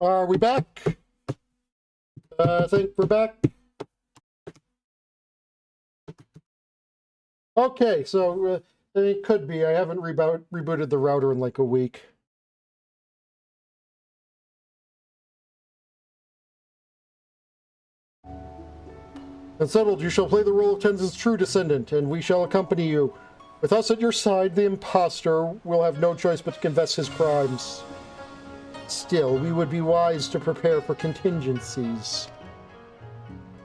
Are we back? I think we're back. Okay, so it could be. I haven't rebooted the router in like a week. And settled, you shall play the role of Tenzin's true descendant, and we shall accompany you. With us at your side, the impostor will have no choice but to confess his crimes. Still, we would be wise to prepare for contingencies.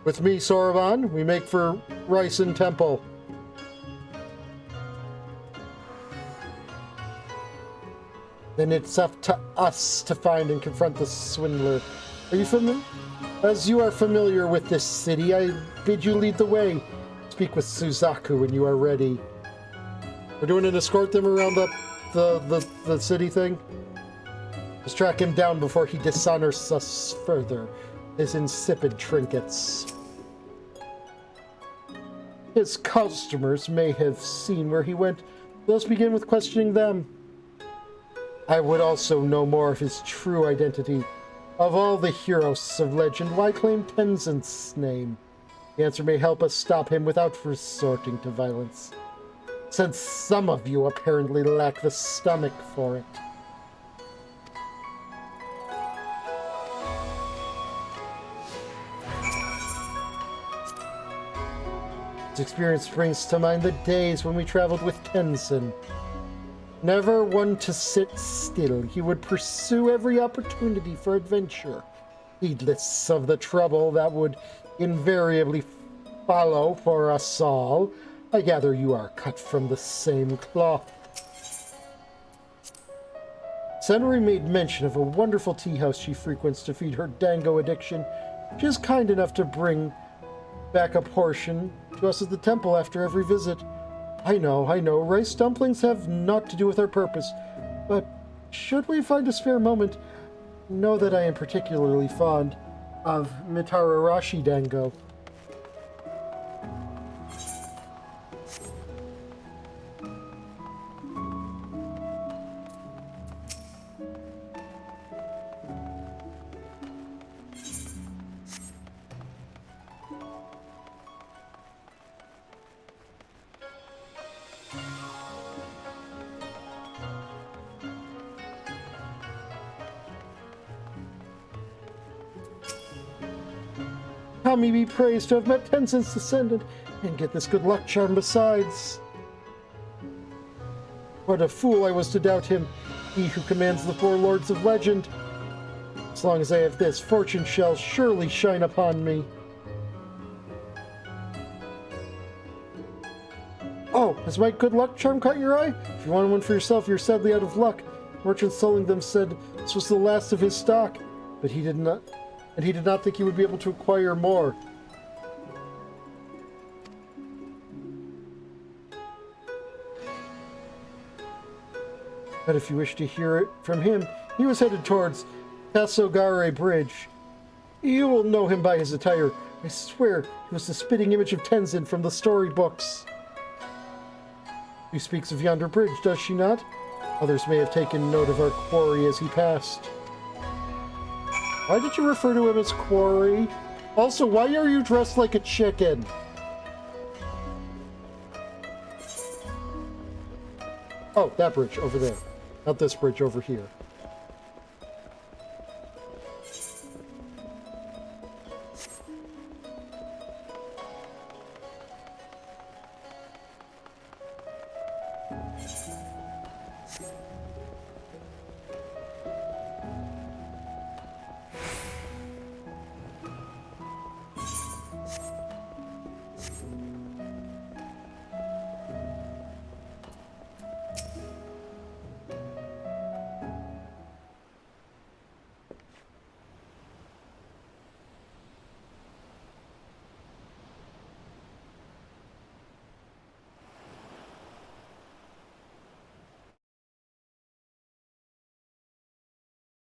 With me, Sorovan, we make for Ryson Temple. Then it's up to us to find and confront the swindler. Are you familiar? As you are familiar with this city, I bid you lead the way. Speak with Suzaku when you are ready. We're doing an escort them around the city thing. Just track him down before he dishonors us further. His insipid trinkets. His customers may have seen where he went. Let's begin with questioning them. I would also know more of his true identity. Of all the heroes of legend, why claim Tenzin's name? The answer may help us stop him without resorting to violence, since some of you apparently lack the stomach for it. This experience brings to mind the days when we traveled with Tenzin. Never one to sit still, he would pursue every opportunity for adventure, heedless of the trouble that would invariably follow for us all. I gather you are cut from the same cloth. Senri made mention of a wonderful tea house she frequents to feed her dango addiction. She is kind enough to bring back a portion to us at the temple after every visit. I know. Rice dumplings have naught to do with our purpose, but should we find a spare moment, know that I am particularly fond of Mitararashi dango. Kami be praised to have met Tenzin's descendant and get this good luck charm besides. What a fool I was to doubt him, he who commands the four lords of legend. As long as I have this, fortune shall surely shine upon me. Oh, has my good luck charm caught your eye? If you want one for yourself, you're sadly out of luck. Merchants selling them said this was the last of his stock, but he did not think he would be able to acquire more. But if you wish to hear it from him, he was headed towards Tasogare Bridge. You will know him by his attire. I swear he was the spitting image of Tenzin from the storybooks. She speaks of yonder bridge, does she not? Others may have taken note of our quarry as he passed. Why did you refer to him as quarry? Also, why are you dressed like a chicken? Oh, that bridge over there. Not this bridge over here.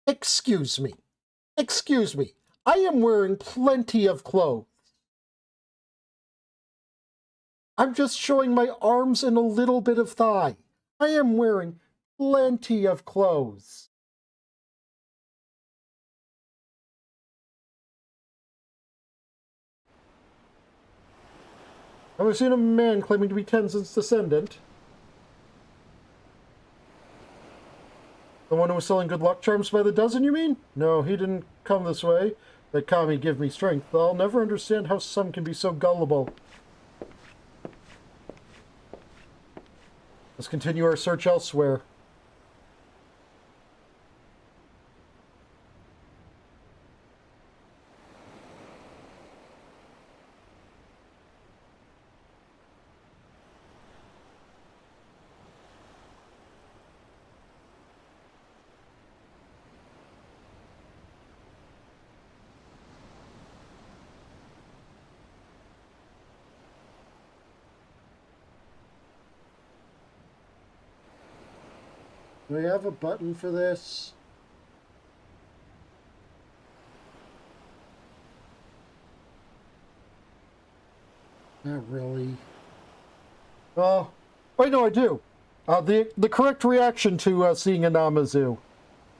Excuse me. Excuse me. I am wearing plenty of clothes. I'm just showing my arms and a little bit of thigh. I am wearing plenty of clothes. I've seen a man claiming to be Tenzin's descendant. The one who was selling good luck charms by the dozen, you mean? No, he didn't come this way. That kami give me strength. I'll never understand how some can be so gullible. Let's continue our search elsewhere. Do we have a button for this? Not really. Oh, wait, no, I do. The correct reaction to seeing a Namazu.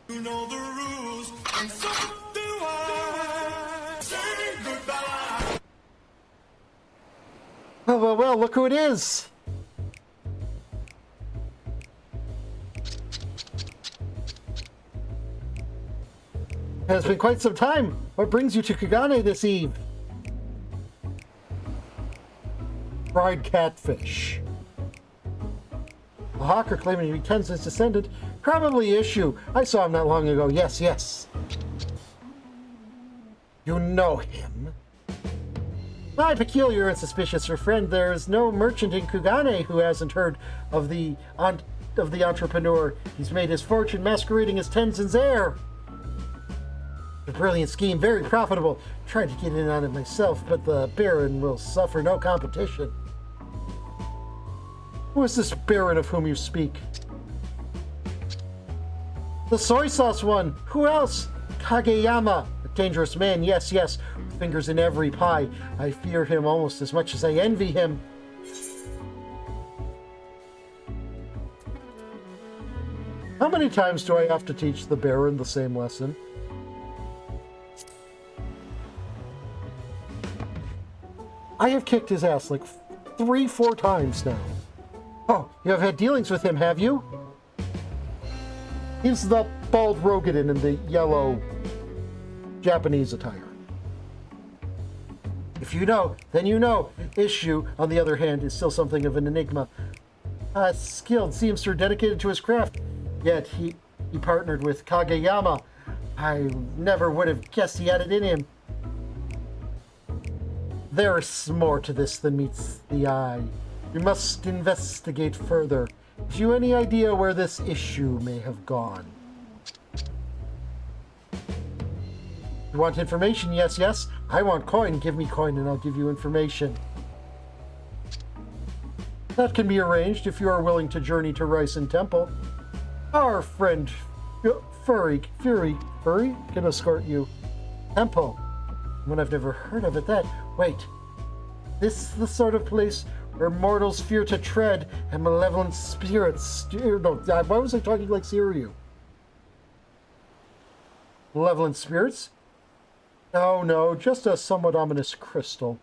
You know the rules, and so do I. Say goodbye. Oh, well, look who it is. It has been quite some time. What brings you to Kagane this eve? Fried catfish. A hawker claiming to be Tenzin's descendant. Probably issue. I saw him not long ago. Yes, yes. You know him? My peculiar and suspicious friend, there is no merchant in Kugane who hasn't heard of the entrepreneur. He's made his fortune masquerading as Tenzin's heir. A brilliant scheme, very profitable. Tried to get in on it myself, but the Baron will suffer no competition. Who is this Baron of whom you speak? The soy sauce one. Who else? Kageyama. A dangerous man, yes, yes. With fingers in every pie. I fear him almost as much as I envy him. How many times do I have to teach the Baron the same lesson? I have kicked his ass like 3-4 times now. Oh, you have had dealings with him, have you? He's the bald Rogadin in the yellow Japanese attire. If you know, then you know. Issue, on the other hand, is still something of an enigma. A skilled seamster dedicated to his craft. Yet he partnered with Kageyama. I never would have guessed he had it in him. There's more to this than meets the eye. We must investigate further. Have you any idea where this issue may have gone? You want information? Yes, yes. I want coin. Give me coin and I'll give you information. That can be arranged if you are willing to journey to Ryzen Temple. Our friend Fury can escort you. Temple. One I've never heard of at that. Wait. This is the sort of place where mortals fear to tread and malevolent spirits... No, why was I talking like Siriu? Malevolent spirits? Oh, no, just a somewhat ominous crystal.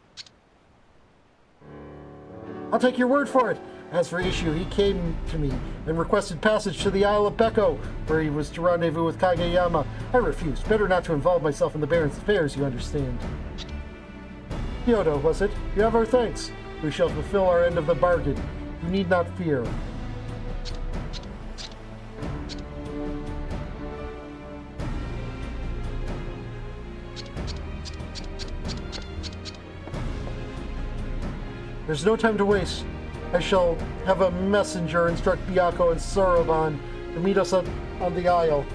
I'll take your word for it. As for issue, he came to me and requested passage to the Isle of Beko, where he was to rendezvous with Kageyama. I refused. Better not to involve myself in the Baron's affairs, you understand. Kyoto, was it? You have our thanks. We shall fulfill our end of the bargain. You need not fear. There's no time to waste. I shall have a messenger instruct Byakko and Soroban to meet us on the Isle.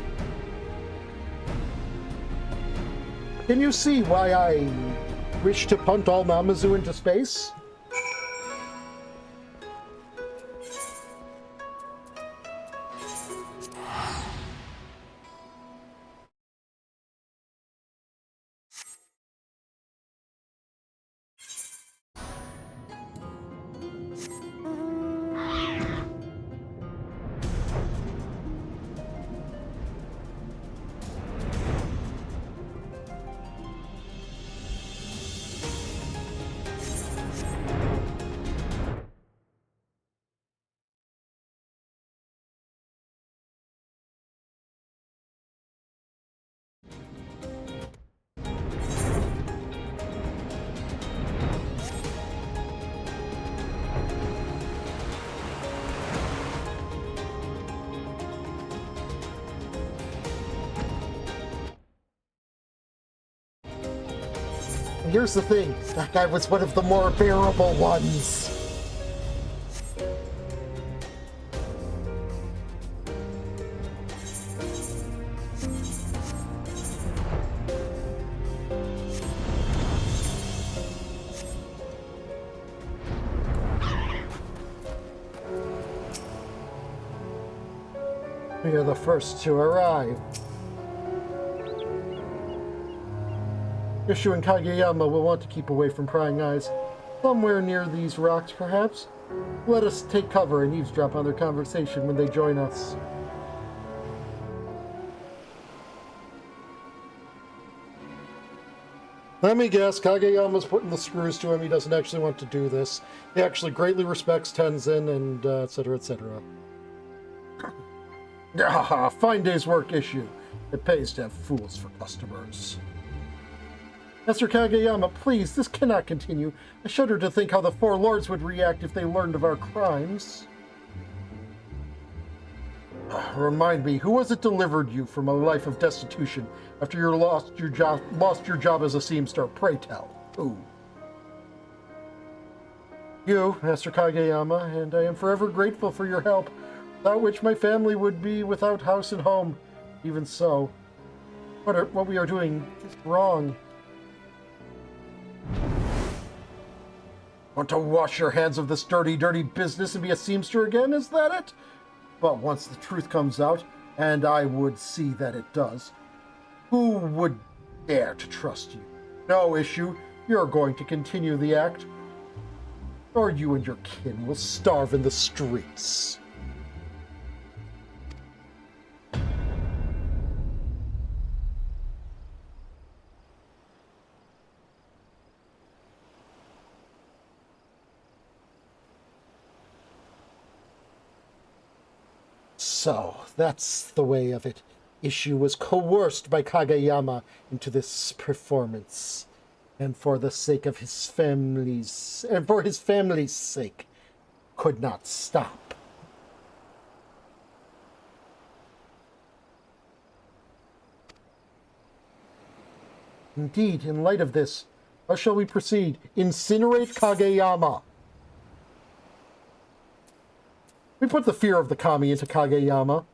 Can you see why I wish to punt all Namazu into space? Here's the thing, that guy was one of the more bearable ones. We are the first to arrive. Ishu and Kageyama will want to keep away from prying eyes. Somewhere near these rocks, perhaps? Let us take cover and eavesdrop on their conversation when they join us. Let me guess, Kageyama's putting the screws to him. He doesn't actually want to do this. He actually greatly respects Tenzin and etc., etc. Ah, fine day's work, Issue. It pays to have fools for customers. Master Kageyama, please, this cannot continue. I shudder to think how the four lords would react if they learned of our crimes. Remind me, who was it delivered you from a life of destitution after you lost your job as a seamster? Pray tell. Who? You, Master Kageyama, and I am forever grateful for your help, without which my family would be without house and home. Even so, what we are doing is wrong. Want to wash your hands of this dirty, dirty business and be a seamster again? Is that it? But once the truth comes out, and I would see that it does, who would dare to trust you? No, Issue, you're going to continue the act, or you and your kin will starve in the streets. So, that's the way of it. Issue was coerced by Kageyama into this performance. And for the sake of his family's sake, could not stop. Indeed, in light of this, how shall we proceed? Incinerate Kageyama. We put the fear of the kami into Kageyama.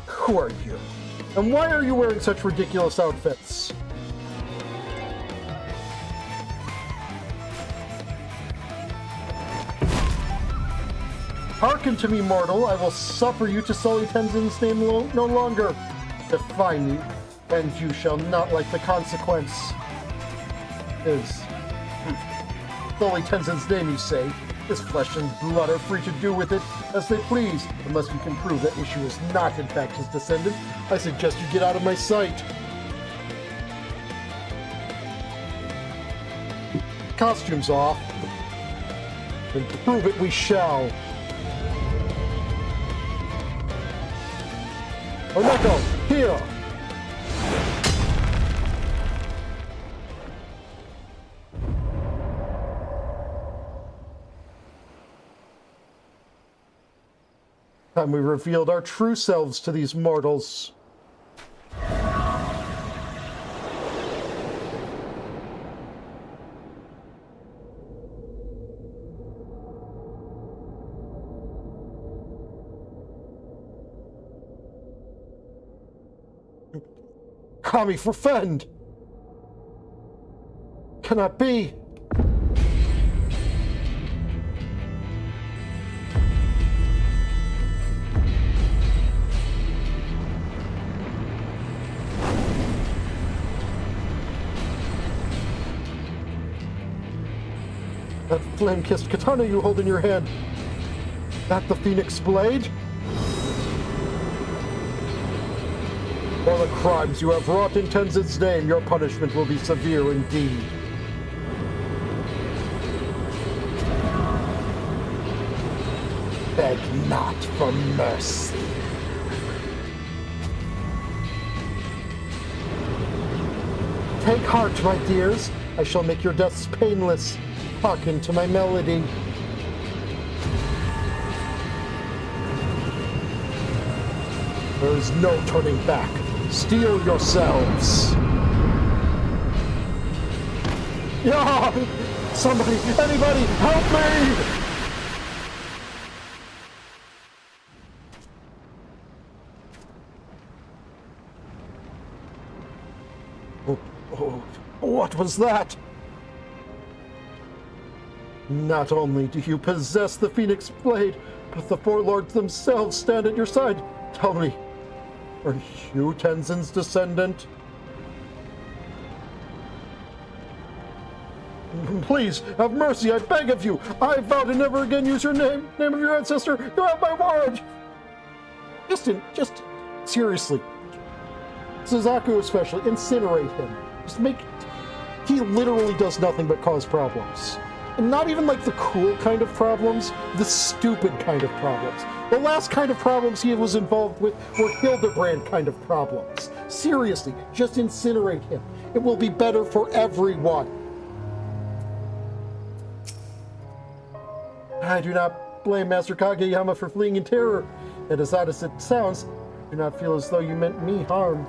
Who are you? And why are you wearing such ridiculous outfits? Hearken to me, mortal. I will suffer you to sully Tenzin's name no longer. Defy me, and you shall not like the consequence. Sully Tenzin's name, you say? His flesh and blood are free to do with it as they please, unless you can prove that Issue is not, in fact, his descendant. I suggest you get out of my sight. Costumes off. And prove it we shall. Oneko, here! Time we revealed our true selves to these mortals. Kami for Fend! Cannot be! That flame-kissed katana you hold in your hand, that the Phoenix Blade? For the crimes you have wrought in Tenzin's name, your punishment will be severe indeed. Beg not for mercy. Take heart, my dears. I shall make your deaths painless. Hearken to my melody. There is no turning back. Steel yourselves. Yeah! Somebody, anybody, help me! Oh, what was that? Not only do you possess the Phoenix Blade, but the Four Lords themselves stand at your side. Tell me, are you Tenzin's descendant? Please, have mercy, I beg of you. I vow to never again use your name of your ancestor. You have my word. Just seriously. Suzaku especially, incinerate him. He literally does nothing but cause problems. And not even like the cool kind of problems, the stupid kind of problems. The last kind of problems he was involved with were Hildibrand kind of problems. Seriously, just incinerate him. It will be better for everyone. I do not blame Master Kageyama for fleeing in terror. And as odd as it sounds, I do not feel as though you meant me harm.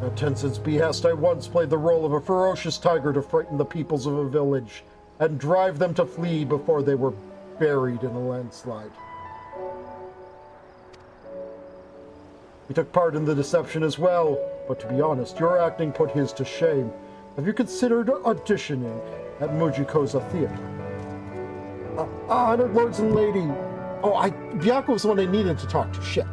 At Tenzin's behest, I once played the role of a ferocious tiger to frighten the peoples of a village and drive them to flee before they were buried in a landslide. He took part in the deception as well, but to be honest, your acting put his to shame. Have you considered auditioning at Mujikoza Theater? Honored lords and lady. Bianca was the one I needed to talk to. Shit.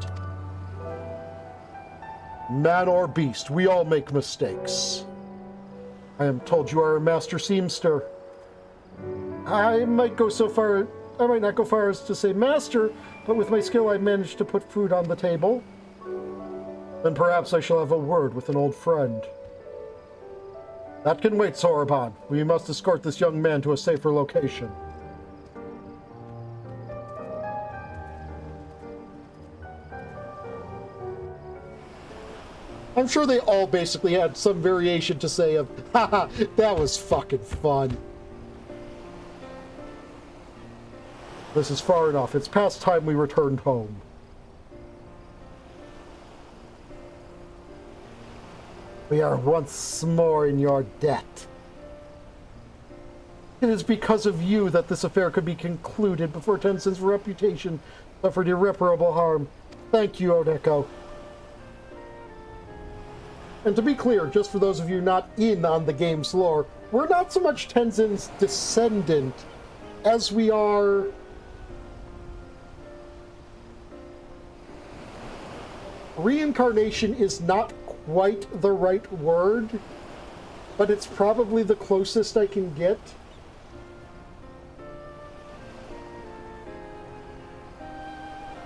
Man or beast, we all make mistakes. I am told you are a master seamster. I might not go far as to say master, but with my skill I managed to put food on the table. Then perhaps I shall have a word with an old friend. That can wait, Soroban. We must escort this young man to a safer location. I'm sure they all basically had some variation to say of, haha, that was fucking fun. This is far enough. It's past time we returned home. We are once more in your debt. It is because of you that this affair could be concluded before Tenzin's reputation suffered irreparable harm. Thank you, Odeko. And to be clear, just for those of you not in on the game's lore, we're not so much Tenzin's descendant as we are... Reincarnation is not quite the right word, but it's probably the closest I can get.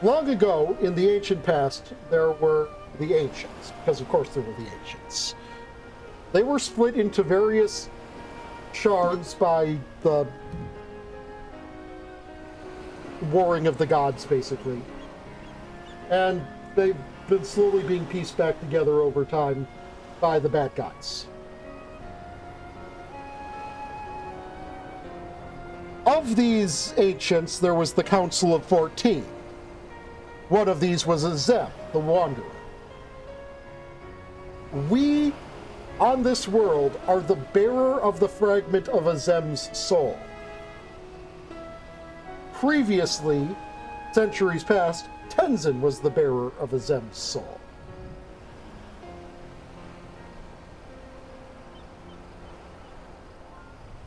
Long ago, in the ancient past, there were the Ancients, because of course there were the Ancients. They were split into various shards by the warring of the gods, basically. And they've been slowly being pieced back together over time by the bad guys. Of these ancients, there was the Council of 14. One of these was Azem, the Wanderer. We, on this world, are the bearer of the fragment of Azem's soul. Previously, centuries past, Tenzin was the bearer of Azem's soul.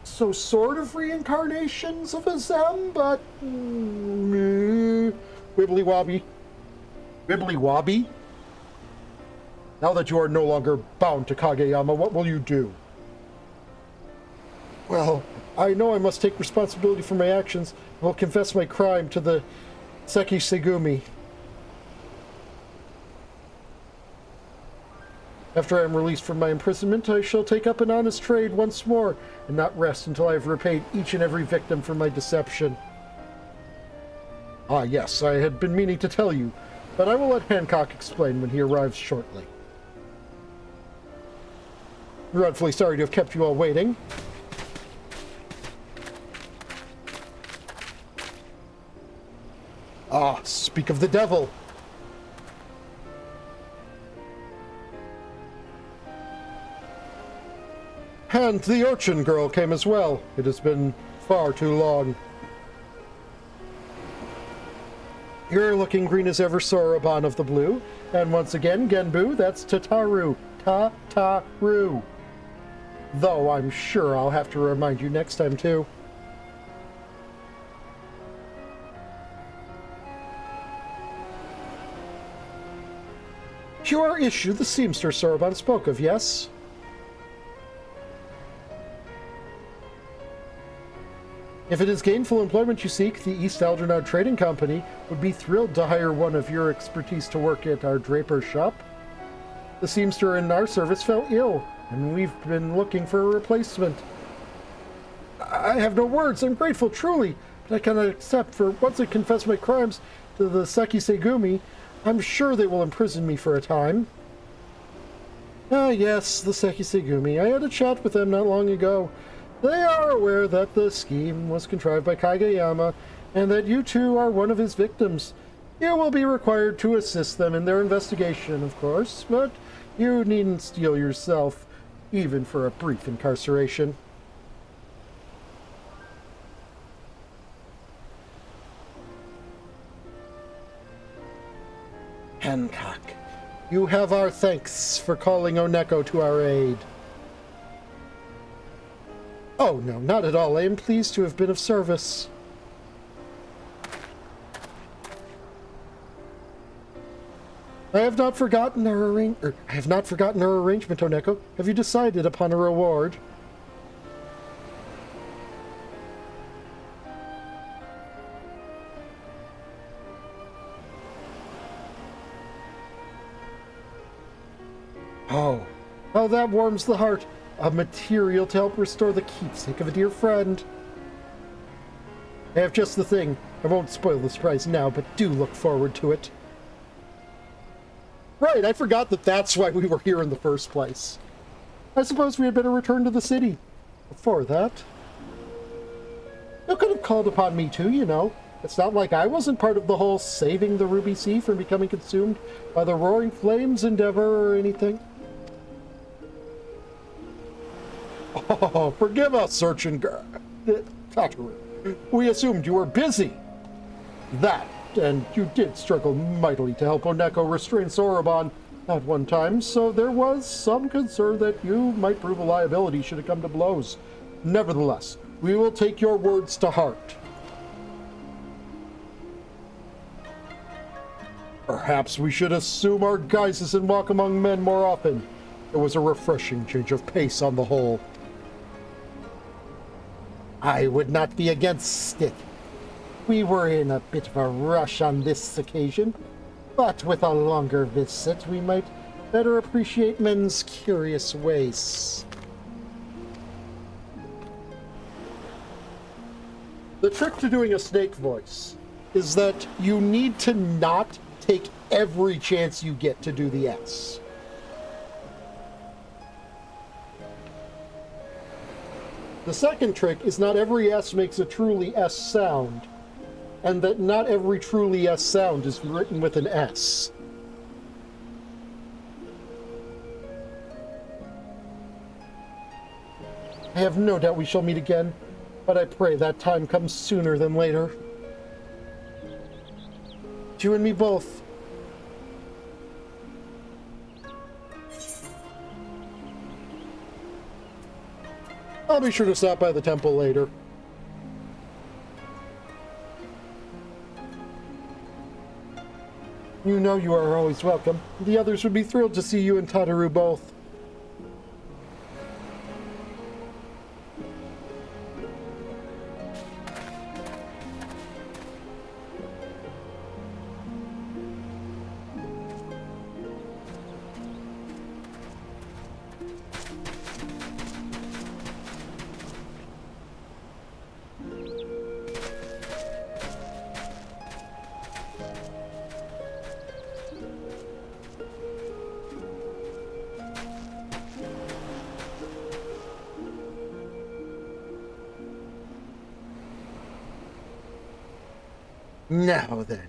So sort of reincarnations of Azem, but... wibbly-wobbly. Wibbly-wobbly? Now that you are no longer bound to Kageyama, what will you do? Well, I know I must take responsibility for my actions and will confess my crime to the Seki Segumi. After I am released from my imprisonment, I shall take up an honest trade once more and not rest until I have repaid each and every victim for my deception. Ah, yes, I had been meaning to tell you, but I will let Hancock explain when he arrives shortly. Dreadfully sorry to have kept you all waiting. Ah, speak of the devil. And the urchin girl came as well. It has been far too long. You're looking green as ever, Soroban of the Blue. And once again, Genbu, that's Tataru. Ta-ta-ru. Though I'm sure I'll have to remind you next time, too. Your issue, the seamster Soroban spoke of, yes? If it is gainful employment you seek, the East Algernon Trading Company would be thrilled to hire one of your expertise to work at our draper's shop. The seamster in our service fell ill, and we've been looking for a replacement. I have no words. I'm grateful, truly, but I cannot accept, for once I confess my crimes to the Sekisegumi, I'm sure they will imprison me for a time. Ah, yes, the Sekisegumi. I had a chat with them not long ago. They are aware that the scheme was contrived by Kageyama, and that you two are one of his victims. You will be required to assist them in their investigation, of course, but you needn't steel yourself, even for a brief incarceration. Hancock, you have our thanks for calling Oneko to our aid. Oh, no, not at all. I am pleased to have been of service. I have not forgotten our arrangement, Oneko. Have you decided upon a reward? Oh, how that warms the heart. A material to help restore the keepsake of a dear friend. I have just the thing. I won't spoil the surprise now, but do look forward to it. Right, I forgot that that's why we were here in the first place. I suppose we had better return to the city. Before that, you could have called upon me too, you know. It's not like I wasn't part of the whole saving the Ruby Sea from becoming consumed by the roaring flames endeavor or anything. Oh, forgive us, urchin girl. Tataru. We assumed you were busy. That, and you did struggle mightily to help Oneko restrain Soroban at one time, so there was some concern that you might prove a liability should it come to blows. Nevertheless, we will take your words to heart. Perhaps we should assume our guises and walk among men more often. It was a refreshing change of pace on the whole. I would not be against it. We were in a bit of a rush on this occasion, but with a longer visit, we might better appreciate men's curious ways. The trick to doing a snake voice is that you need to not take every chance you get to do the S. The second trick is not every S makes a truly S sound, and that not every truly S sound is written with an S. I have no doubt we shall meet again, but I pray that time comes sooner than later. You and me both. I'll be sure to stop by the temple later. You know you are always welcome. The others would be thrilled to see you and Tataru both. Now then,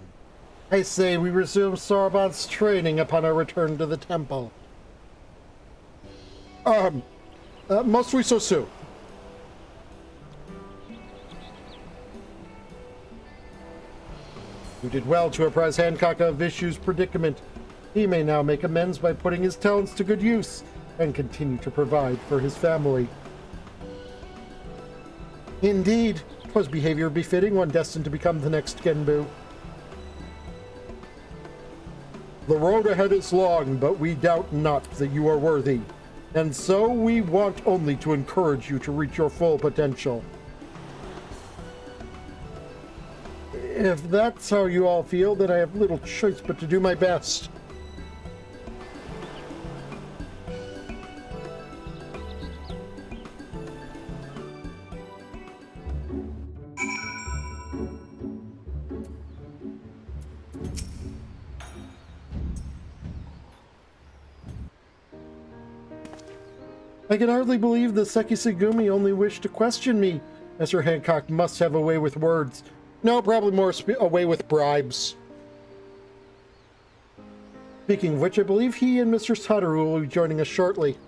I say we resume Sorbonne's training upon our return to the temple. Must we so soon? You did well to apprise Hancock of Vishu's predicament. He may now make amends by putting his talents to good use and continue to provide for his family. Indeed, 'twas behavior befitting one destined to become the next Genbu. The road ahead is long, but we doubt not that you are worthy, and so we want only to encourage you to reach your full potential. If that's how you all feel, then I have little choice but to do my best. I can hardly believe the Sekisegumi only wished to question me. Mr. Hancock must have a way with words. No, probably more a way with bribes. Speaking of which, I believe he and Mr. Satoru will be joining us shortly.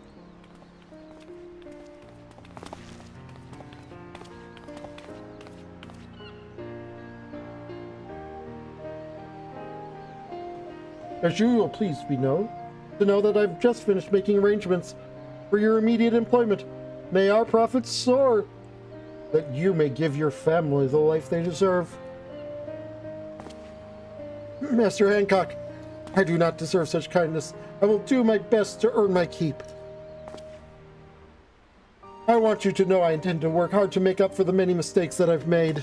As you will please be known to know that I've just finished making arrangements for your immediate employment. May our profits soar, that you may give your family the life they deserve. Master Hancock, I do not deserve such kindness. I will do my best to earn my keep. I want you to know I intend to work hard to make up for the many mistakes that I've made.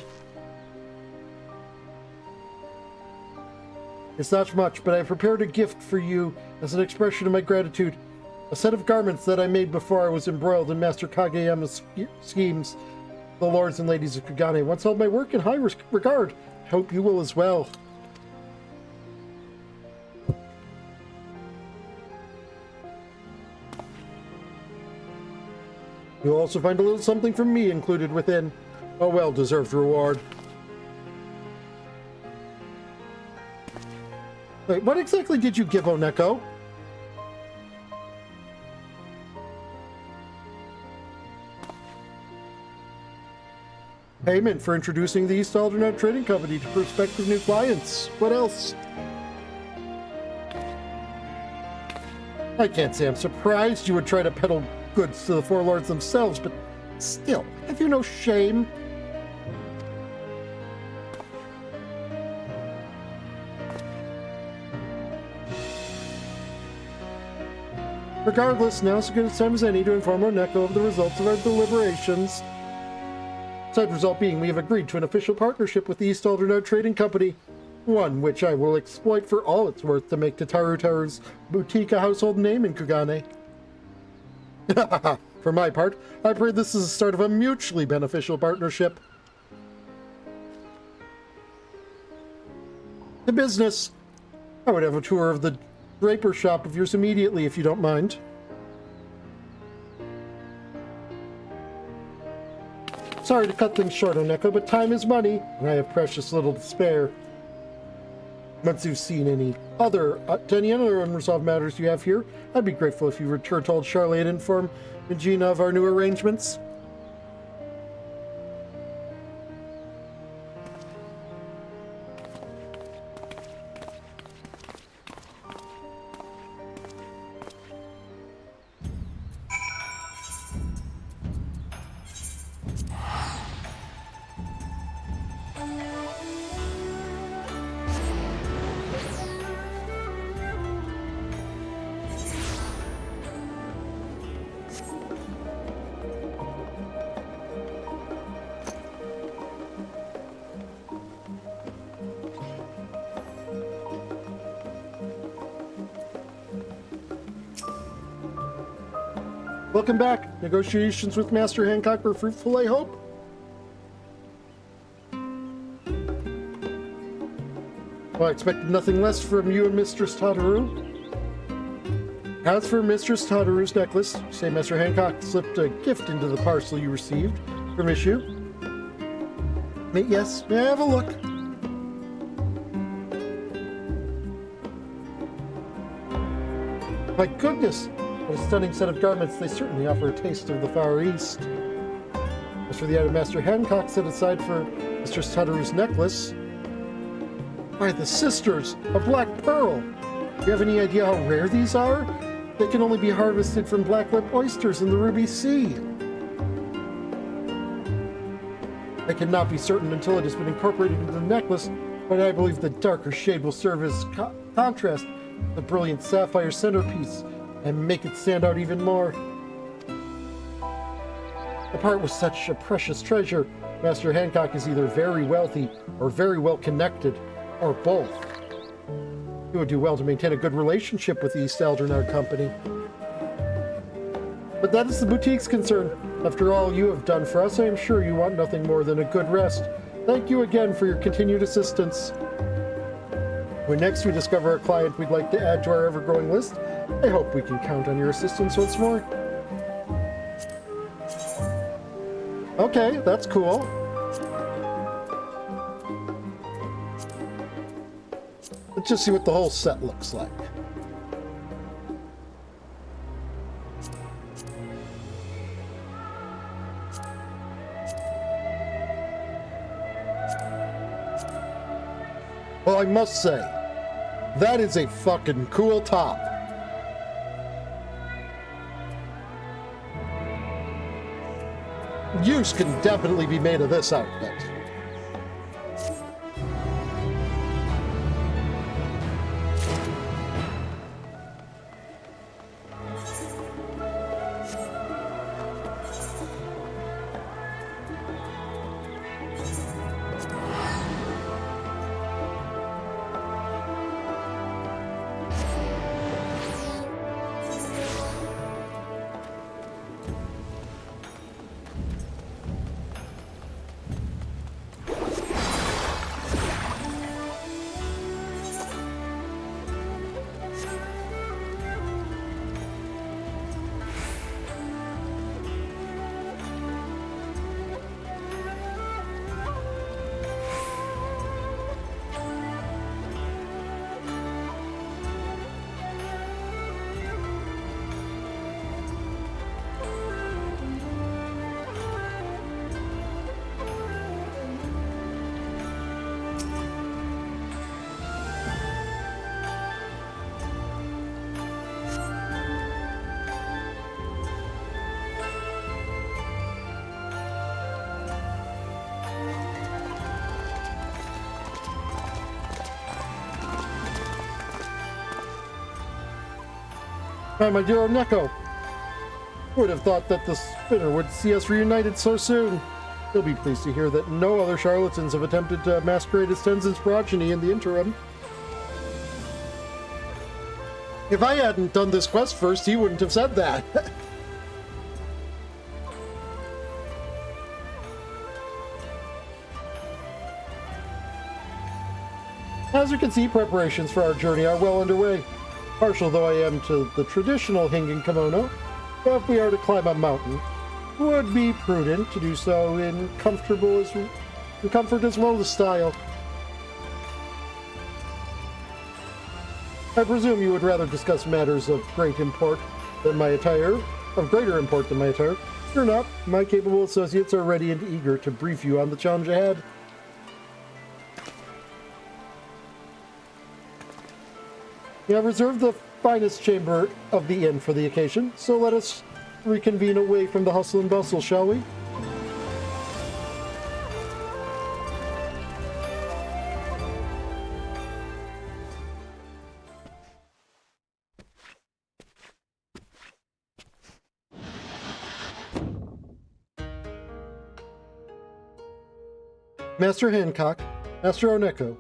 It's not much, but I prepared a gift for you as an expression of my gratitude. A set of garments that I made before I was embroiled in Master Kageyama's schemes. The lords and ladies of Kagane once held my work in high regard. I hope you will as well. You'll also find a little something from me included within. A well-deserved reward. Wait, what exactly did you give Oneko? Payment for introducing the East Aldernate Trading Company to prospective new clients. What else? I can't say I'm surprised you would try to peddle goods to the four lords themselves, but still, have you no shame? Regardless, now's as good a time as any to inform Oneko of the results of our deliberations. Side result being, we have agreed to an official partnership with the East Aldernate Trading Company, one which I will exploit for all it's worth to make Taru's boutique a household name in Kugane. For my part, I pray this is the start of a mutually beneficial partnership. To business. I would have a tour of the draper shop of yours immediately, if you don't mind. Sorry to cut things short, Oneko, but time is money, and I have precious little to spare. Once you've seen any other unresolved matters you have here, I'd be grateful if you return to old Charlie and inform Regina of our new arrangements. Welcome back. Negotiations with Master Hancock were fruitful, I hope? Well, I expected nothing less from you and Mistress Tataru. As for Mistress Tataru's necklace, say Master Hancock slipped a gift into the parcel you received from issue. Yes, may I have a look? My goodness! What a stunning set of garments. They certainly offer a taste of the Far East. As for the item Master Hancock set aside for Mr. Sutter's necklace, by the sisters, a black pearl! Do you have any idea how rare these are? They can only be harvested from black-lip oysters in the Ruby Sea. I cannot be certain until it has been incorporated into the necklace, but I believe the darker shade will serve as contrast to the brilliant sapphire centerpiece and make it stand out even more. Apart with such a precious treasure, Master Hancock is either very wealthy or very well connected, or both. He would do well to maintain a good relationship with the East Aldernard Company. But that is the boutique's concern. After all you have done for us, I am sure you want nothing more than a good rest. Thank you again for your continued assistance. When next we discover a client we'd like to add to our ever-growing list, I hope we can count on your assistance once more. Okay, that's cool. Let's just see what the whole set looks like. Well, I must say, that is a fucking cool top. Use can definitely be made of this outfit. Hi, my dear Oneko. Who would have thought that the spinner would see us reunited so soon? You'll be pleased to hear that no other charlatans have attempted to masquerade as Tenzin's progeny in the interim. If I hadn't done this quest first, he wouldn't have said that. As you can see, preparations for our journey are well underway. Partial though I am to the traditional Hingen kimono, if we are to climb a mountain, it would be prudent to do so in comfort as well as style. I presume you would rather discuss matters of greater import than my attire. Fear not, my capable associates are ready and eager to brief you on the challenge ahead. We have reserved the finest chamber of the inn for the occasion, so let us reconvene away from the hustle and bustle, shall we? Master Hancock, Master Oneko,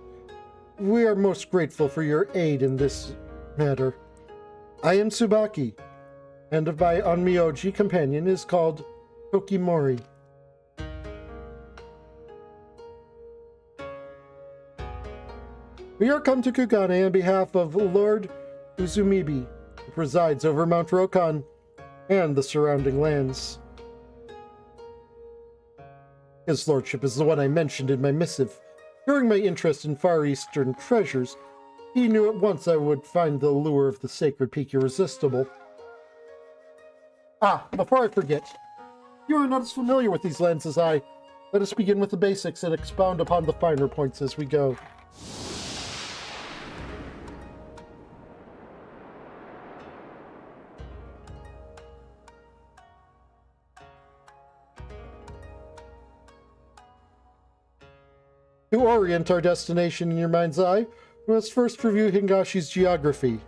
we are most grateful for your aid in this matter. I am Tsubaki, and my Onmyoji companion is called Tokimori. We are come to Kugane on behalf of Lord Uzumibi, who presides over Mount Rokan and the surrounding lands. His lordship is the one I mentioned in my missive. During my interest in Far Eastern treasures, He knew at once I would find the lure of the sacred peak irresistible. Ah, before I forget, you are not as familiar with these lands as I. Let us begin with the basics and expound upon the finer points as we go. To orient our destination in your mind's eye, we must first review Hingashi's geography.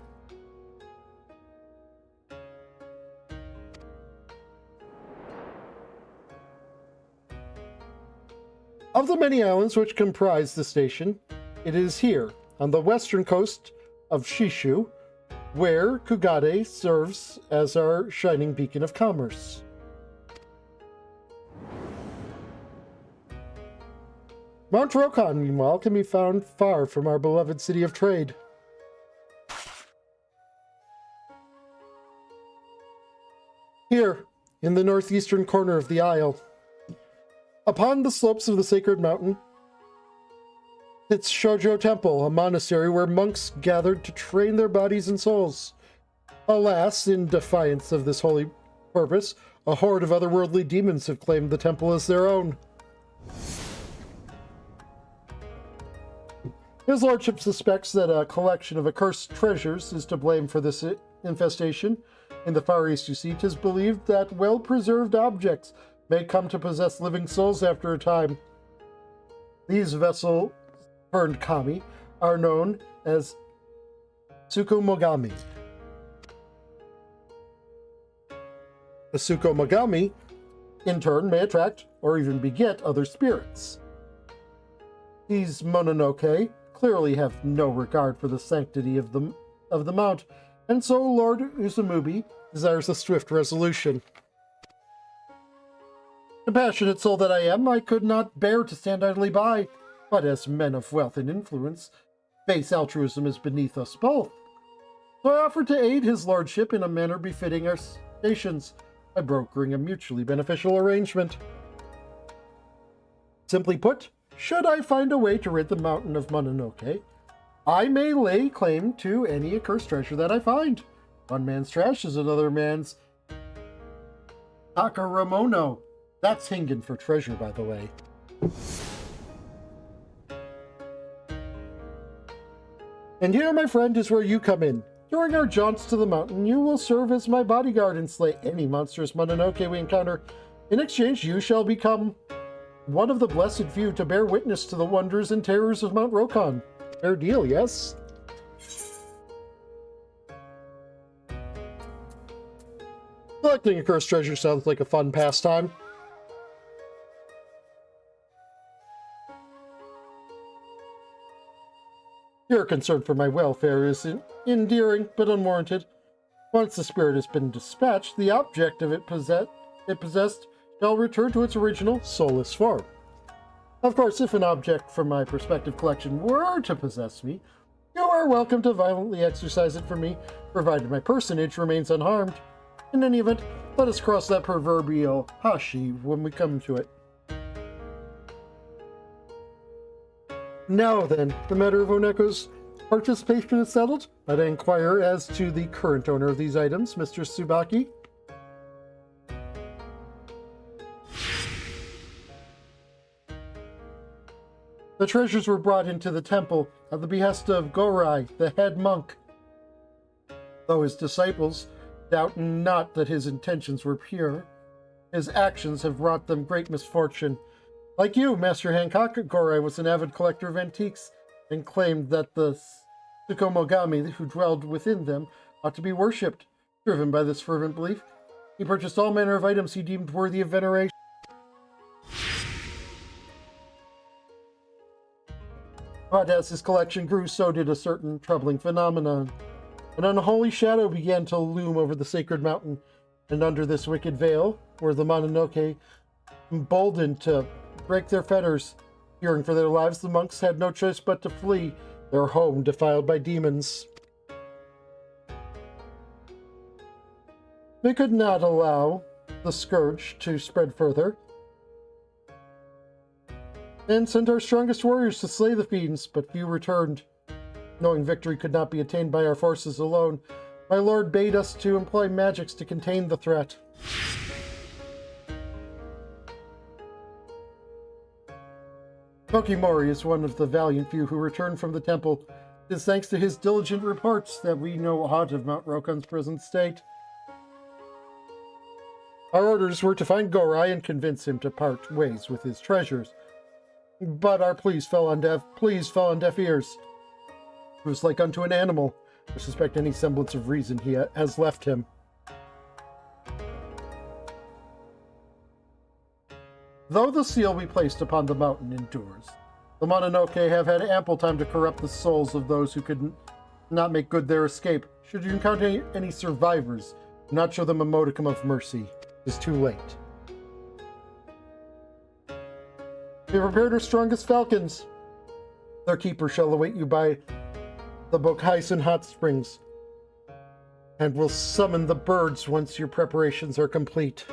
Of the many islands which comprise the station, it is here, on the western coast of Shishu, where Kugade serves as our shining beacon of commerce. Mount Rokon, meanwhile, can be found far from our beloved city of trade. Here, in the northeastern corner of the isle, upon the slopes of the sacred mountain, sits Shoujo Temple, a monastery where monks gathered to train their bodies and souls. Alas, in defiance of this holy purpose, a horde of otherworldly demons have claimed the temple as their own. His lordship suspects that a collection of accursed treasures is to blame for this infestation. In the Far East, you see, 'tis believed that well-preserved objects may come to possess living souls after a time. These vessels turned kami are known as Tsukumogami. The Tsukumogami, in turn, may attract or even beget other spirits. These Mononoke clearly have no regard for the sanctity of the mount, and so Lord Usamubi desires a swift resolution. Compassionate soul that I am, I could not bear to stand idly by, but as men of wealth and influence, base altruism is beneath us both. So I offered to aid his lordship in a manner befitting our stations, by brokering a mutually beneficial arrangement. Simply put, should I find a way to rid the mountain of Mononoke, I may lay claim to any accursed treasure that I find. One man's trash is another man's Takaramono. That's Hingan for treasure, by the way. And here, my friend, is where you come in. During our jaunts to the mountain, you will serve as my bodyguard and slay any monstrous Mononoke we encounter. In exchange, you shall become one of the blessed few to bear witness to the wonders and terrors of Mount Rokon. Fair deal, yes? Collecting accursed treasure sounds like a fun pastime. Your concern for my welfare is endearing, but unwarranted. Once the spirit has been dispatched, the object of it possessed shall return to its original, soulless form. Of course, if an object from my prospective collection were to possess me, you are welcome to violently exercise it for me, provided my personage remains unharmed. In any event, let us cross that proverbial hashi when we come to it. Now then, the matter of Oneko's participation is settled. I'd inquire as to the current owner of these items, Mr. Tsubaki. The treasures were brought into the temple at the behest of Gorai, the head monk. Though his disciples doubt not that his intentions were pure, his actions have wrought them great misfortune. Like you, Master Hancock, Gorai was an avid collector of antiques and claimed that the Tsukumogami who dwelled within them ought to be worshipped. Driven by this fervent belief, he purchased all manner of items he deemed worthy of veneration. But as his collection grew, so did a certain troubling phenomenon. An unholy shadow began to loom over the sacred mountain, and under this wicked veil were the Mononoke, emboldened to break their fetters. Fearing for their lives, the monks had no choice but to flee, their home defiled by demons. They could not allow the scourge to spread further, and sent our strongest warriors to slay the fiends, but few returned. Knowing victory could not be attained by our forces alone, my lord bade us to employ magics to contain the threat. Tokimori is one of the valiant few who returned from the temple. It is thanks to his diligent reports that we know aught of Mount Rokan's present state. Our orders were to find Gorai and convince him to part ways with his treasures. But our pleas fell on deaf ears. It was like unto an animal. I suspect any semblance of reason he has left him. Though the seal we placed upon the mountain endures, the Mononoke have had ample time to corrupt the souls of those who could not make good their escape. Should you encounter any survivors, do not show them a modicum of mercy. It is too late. We prepared our strongest falcons. Their keeper shall await you by the Bokhaisen hot springs, and will summon the birds once your preparations are complete.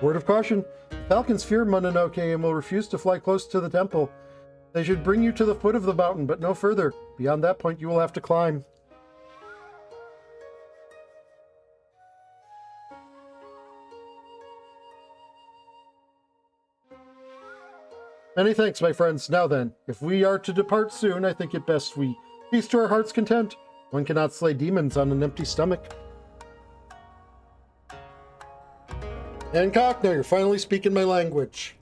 Word of caution, the falcons fear Mononoke and will refuse to fly close to the temple. They should bring you to the foot of the mountain, but no further. Beyond that point, you will have to climb. Many thanks, my friends. Now then, if we are to depart soon, I think it best we feast to our heart's content. One cannot slay demons on an empty stomach. Hancock, now you're finally speaking my language.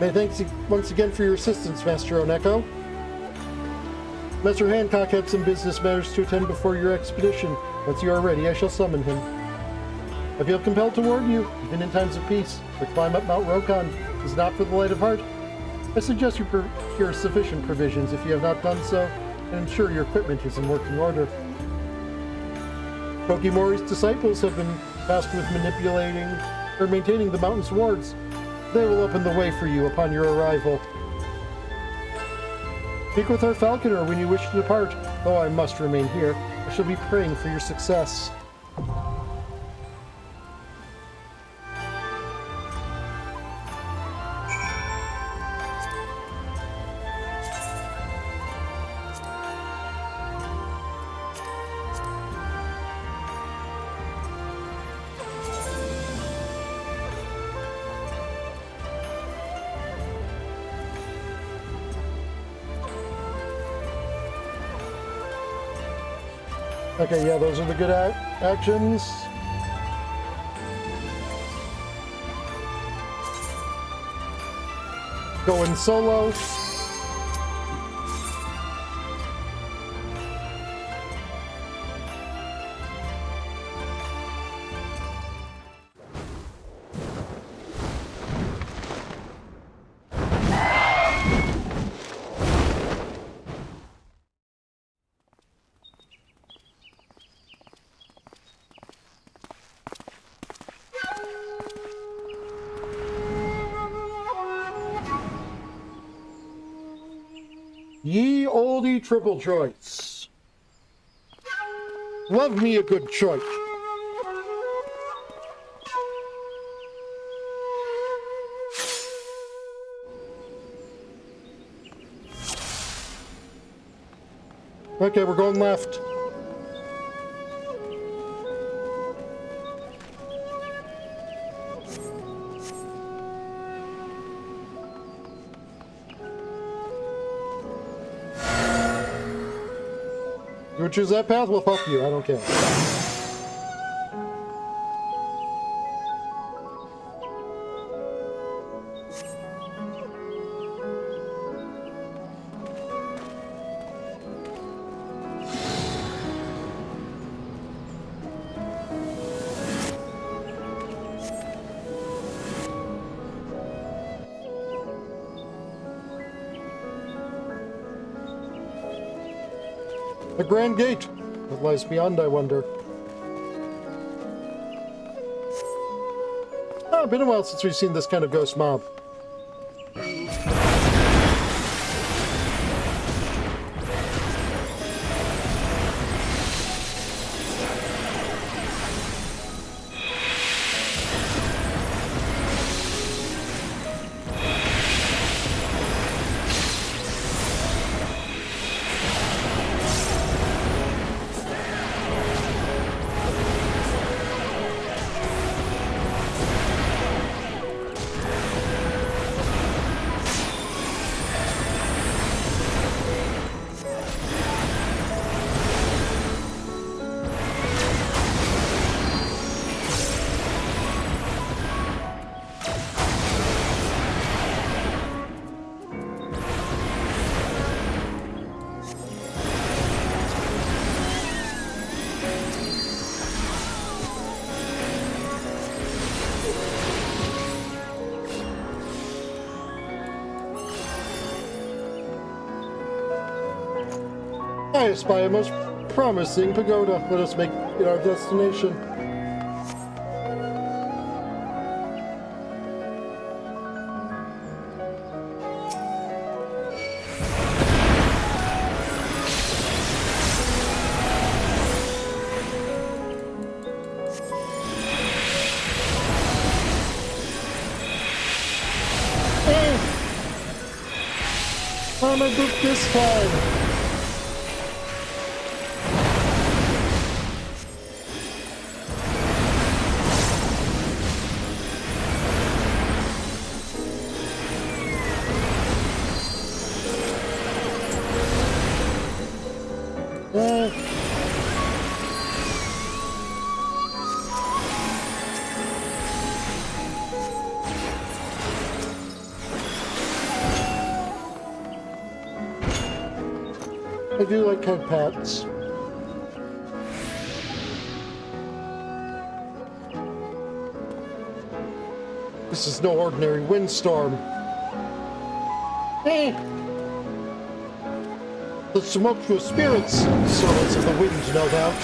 Many thanks once again for your assistance, Master Oneko. Master Hancock had some business matters to attend before your expedition. Once you are ready, I shall summon him. I feel compelled to warn you, even in times of peace, the climb up Mount Rokan is not for the light of heart. I suggest you procure sufficient provisions if you have not done so, and ensure your equipment is in working order. Tokimori's disciples have been tasked with maintaining the mountain's wards. They will open the way for you upon your arrival. Speak with our falconer when you wish to depart. Though I must remain here, I shall be praying for your success. Okay, yeah, those are the good actions. Going solo. Ye olde triple choice. Love me a good choice. Okay, we're going left. You choose that path, we'll help you. I don't care. The Grand Gate. What lies beyond, I wonder. Been a while since we've seen this kind of ghost mob. I spy a most promising pagoda. Let us make it our destination. I'm a book this time. I do like cat pats. This is no ordinary windstorm. The tumultuous spirits, servants of the wind, no doubt.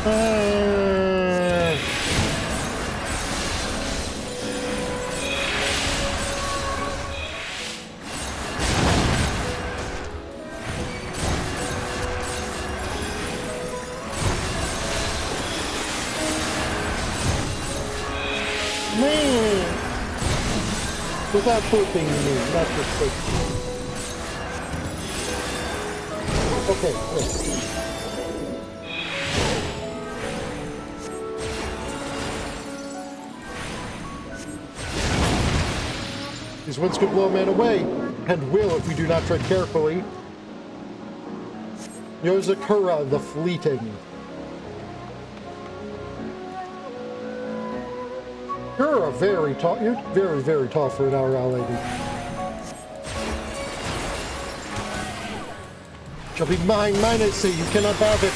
Man! Without pooping, you mean, not just pooping. Okay, good. These winds could blow a man away, and will if we do not tread carefully. Yozakura the Fleeting. You're very tall for an hour lady. Shall be mine, I say, you cannot have it.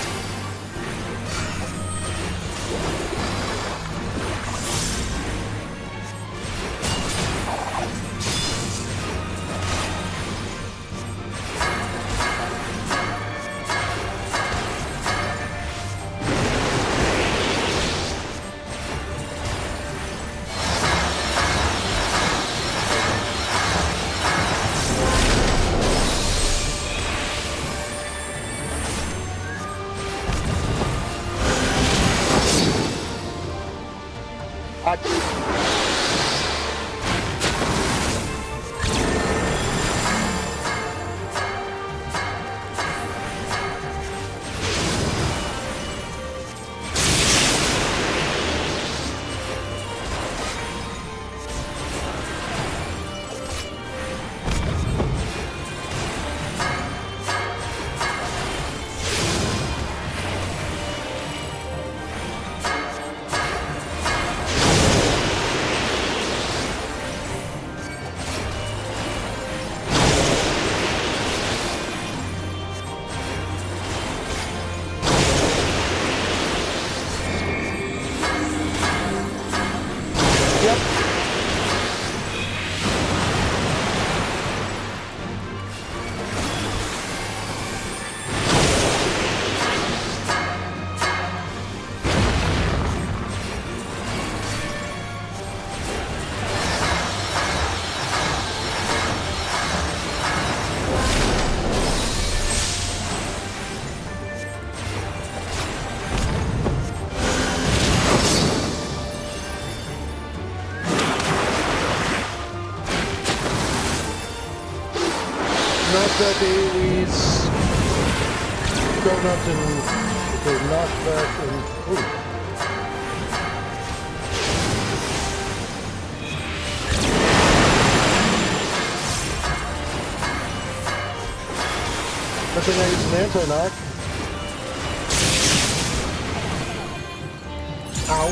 The dailies, donut and the knockback and ooh. I think I used an anti-knock. Ow.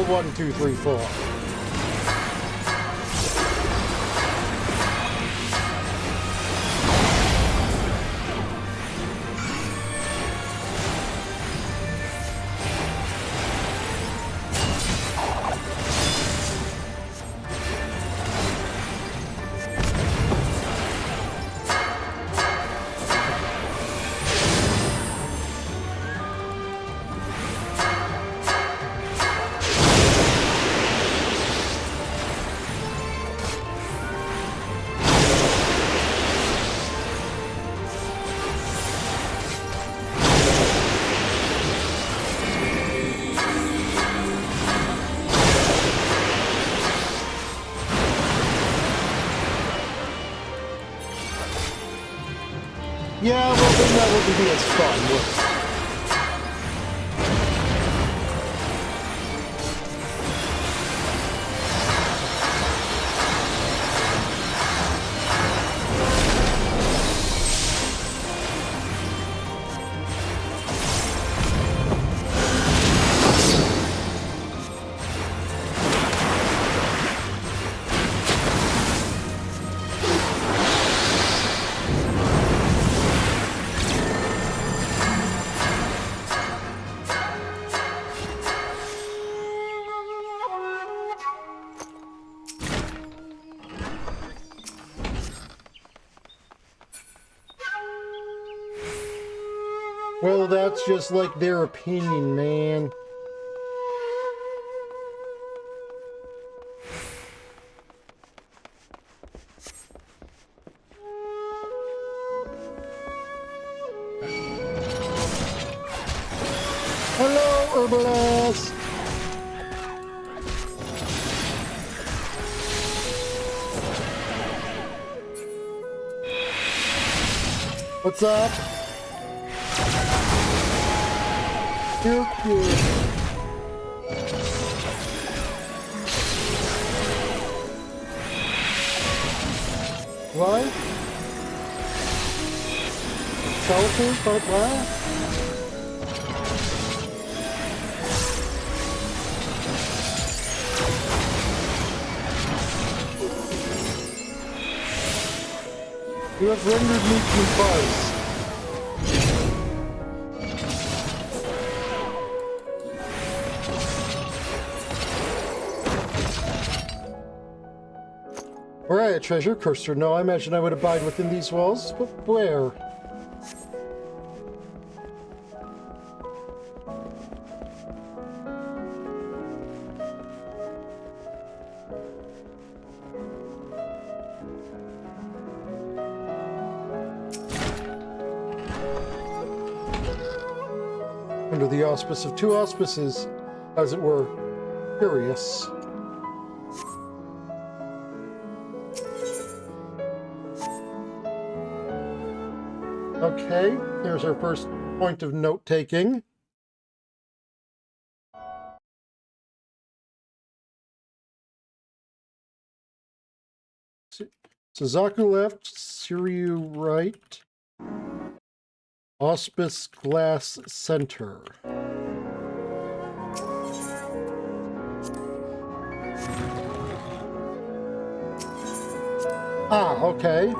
level 1, 2, 3, 4. Yeah, well then that wouldn't be as fun, would it? Well, that's just like their opinion, man. Hello, Herbalist! What's up? You're cute. What? Teleport? But what? You have rendered me confused. Alright, treasure cursor. No, I imagine I would abide within these walls, but where? Under the auspice of two auspices, as it were. Curious. Okay, here's our first point of note-taking. Suzaku left, Shiryu right. Auspice glass center. Ah, okay.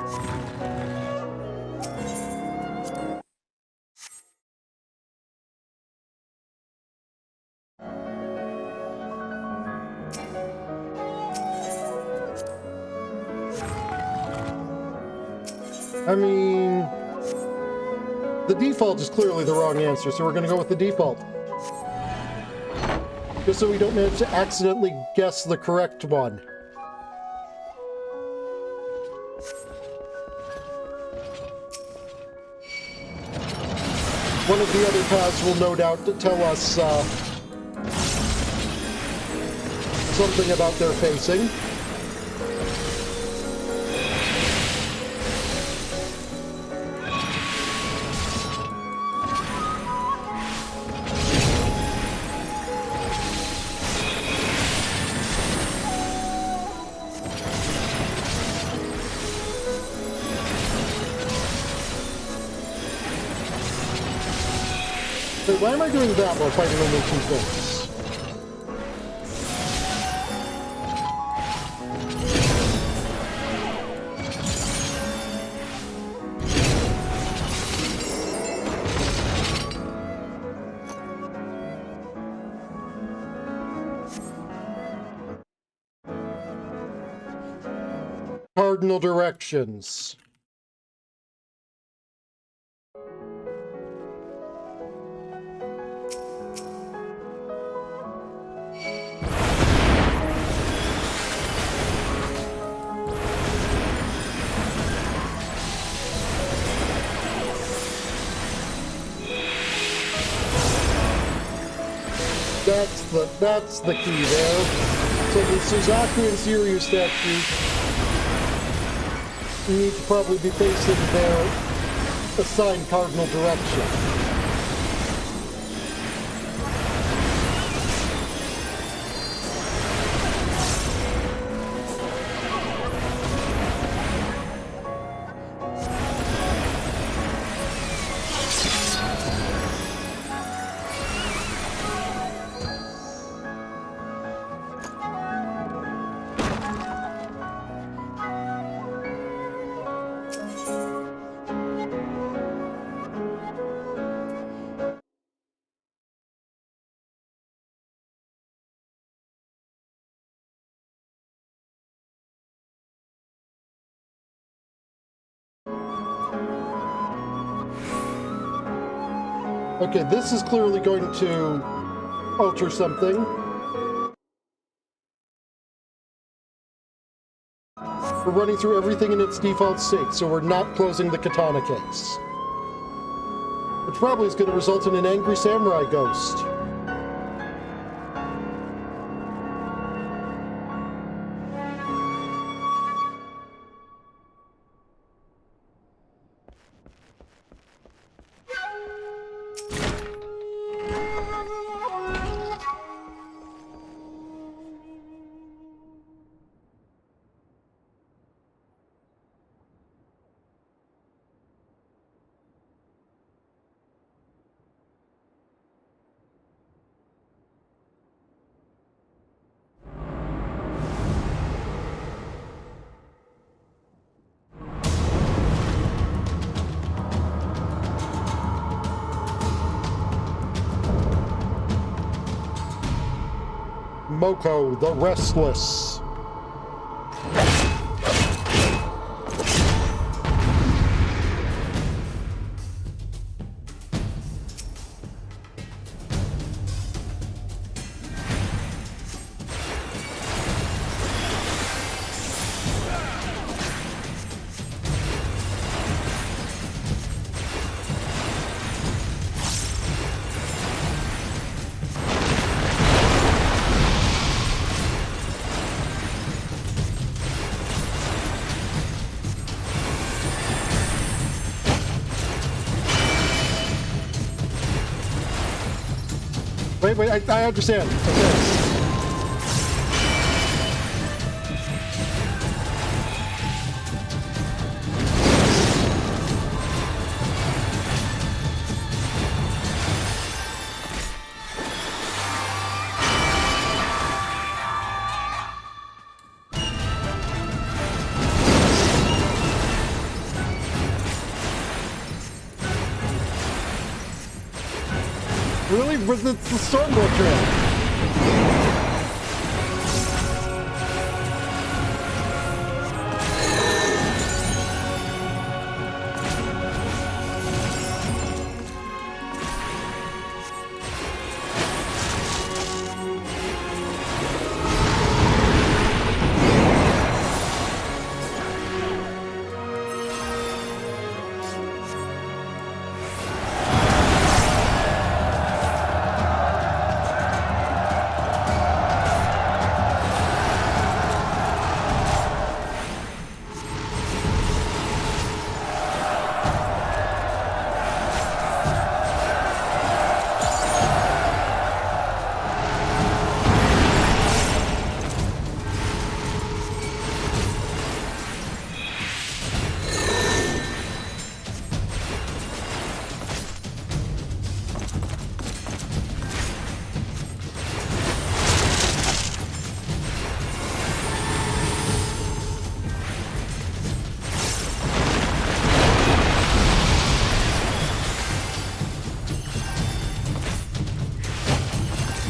I mean, the default is clearly the wrong answer, so we're going to go with the default. Just so we don't manage to accidentally guess the correct one. One of the other paths will no doubt tell us something about their facing. Wait, why am I doing that while fighting only two things? cardinal directions. That's the key there. So the Suzaku and Ziryu statues need to probably be facing their assigned cardinal direction. Okay, this is clearly going to alter something. We're running through everything in its default state, so we're not closing the katana case. Which probably is going to result in an angry samurai ghost. Moko, the Restless. Wait, I understand. Okay. Really? It's the Stormbolt trail.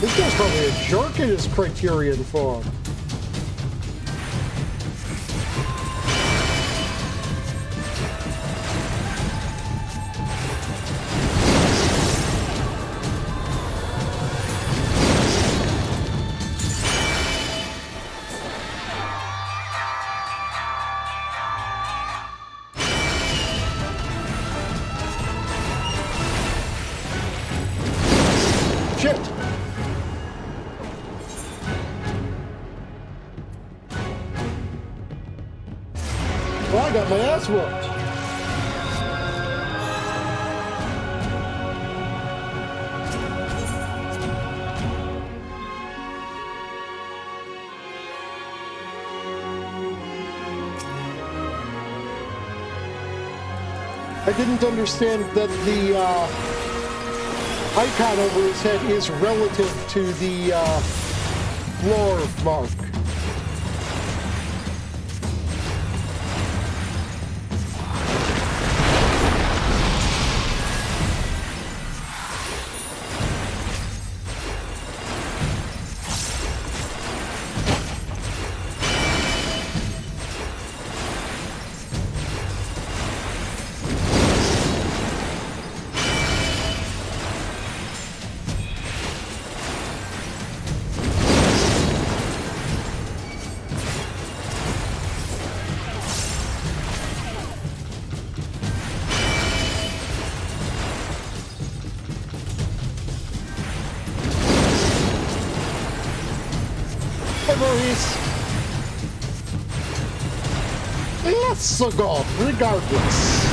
This guy's probably a jerk in his Criterion form. Well, I got my ass whooped. I didn't understand that the icon over his head is relative to the floor mark. Let's go, regardless.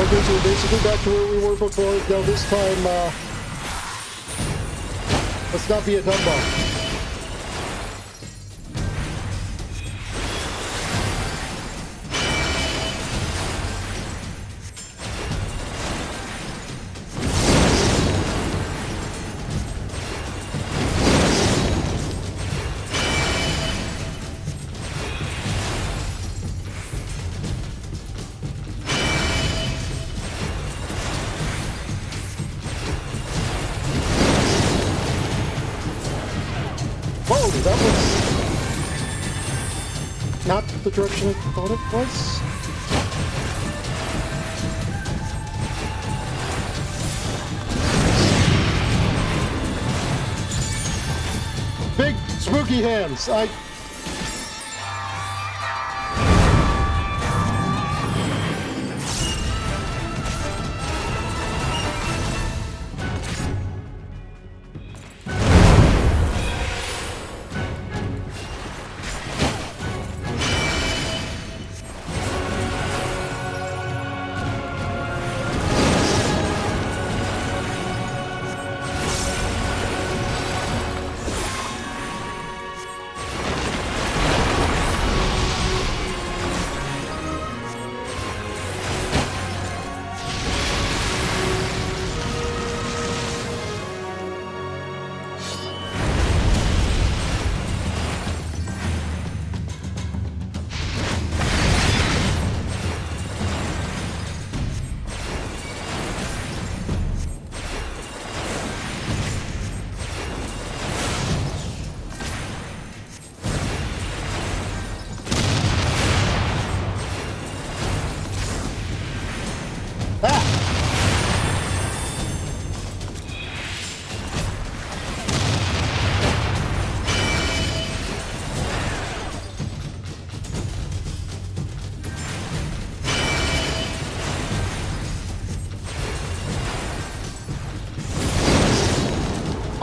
Okay, so we're basically back to where we were before. Now this time, let's not be a dumbo. Whoa, that was not the direction I thought it was. Big spooky hands.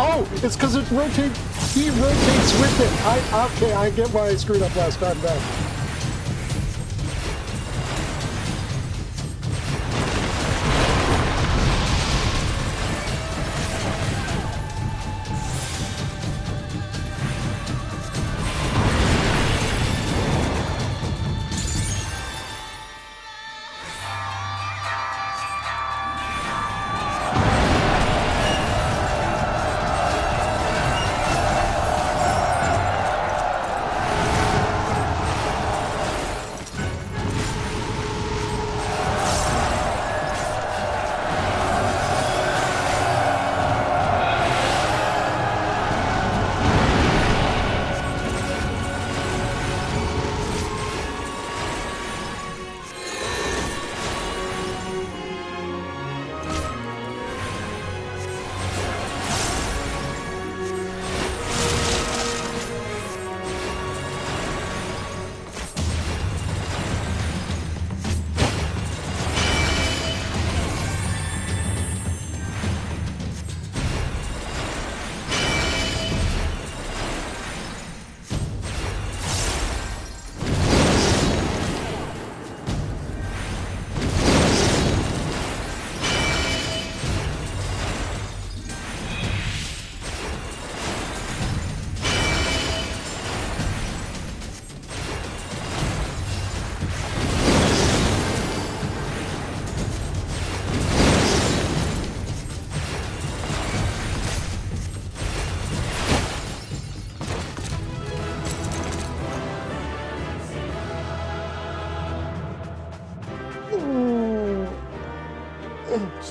Oh, it's because it rotates. He rotates with it. Okay, I get why I screwed up last time back.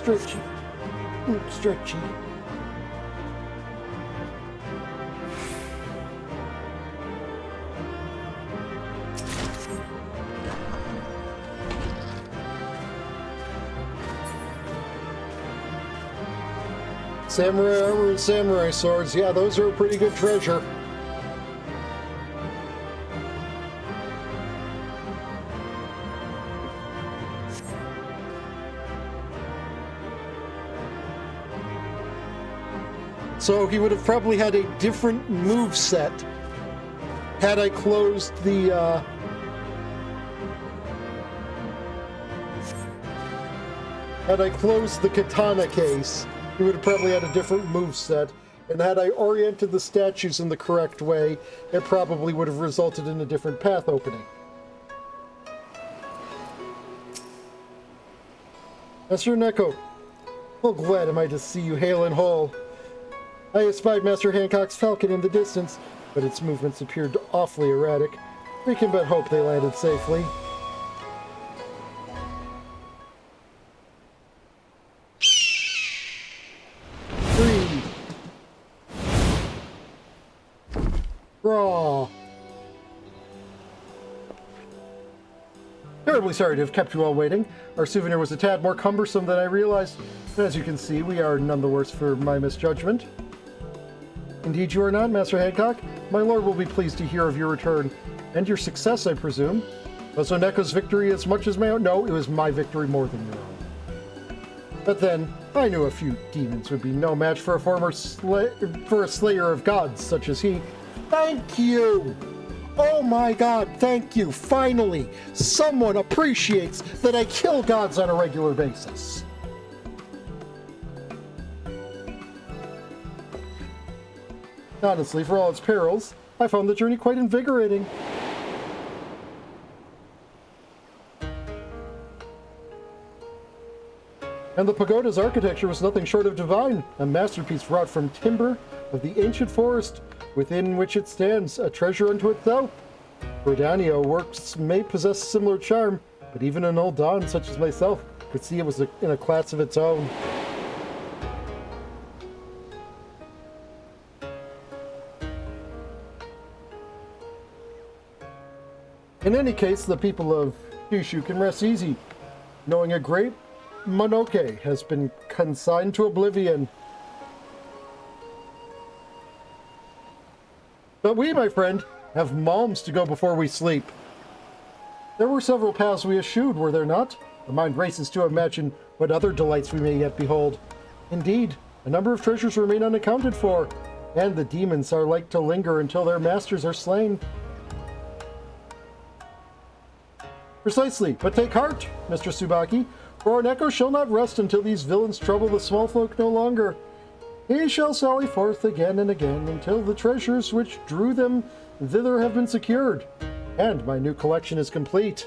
stretchy. Stretchy. Samurai armor and samurai swords. Yeah, those are a pretty good treasure. So he would have probably had a different move set had I closed the katana case. He would have probably had a different move set, and had I oriented the statues in the correct way, it probably would have resulted in a different path opening. Master Neko, oh glad am I to see you hale and whole. I espied Master Hancock's falcon in the distance, but its movements appeared awfully erratic. We can but hope they landed safely. Raw. Terribly sorry to have kept you all waiting. Our souvenir was a tad more cumbersome than I realized. As you can see, we are none the worse for my misjudgment. Indeed you are not, Master Hancock. My lord will be pleased to hear of your return. And your success, I presume. Was Oneko's victory as much as my own? No, it was my victory more than your own. But then, I knew a few demons would be no match for a slayer of gods such as he. Thank you! Oh my god, thank you! Finally, someone appreciates that I kill gods on a regular basis. Honestly, for all its perils, I found the journey quite invigorating. And the pagoda's architecture was nothing short of divine, a masterpiece wrought from timber of the ancient forest within which it stands, a treasure unto itself. Bordanio works may possess similar charm, but even an old don such as myself could see it was in a class of its own. In any case, the people of Kyushu can rest easy, knowing a great Monoke has been consigned to oblivion. But we, my friend, have malms to go before we sleep. There were several paths we eschewed, were there not? The mind races to imagine what other delights we may yet behold. Indeed, a number of treasures remain unaccounted for, and the demons are like to linger until their masters are slain. Precisely, but take heart, Mr. Tsubaki, for Oneko shall not rest until these villains trouble the small folk no longer. He shall sally forth again and again until the treasures which drew them thither have been secured, and my new collection is complete.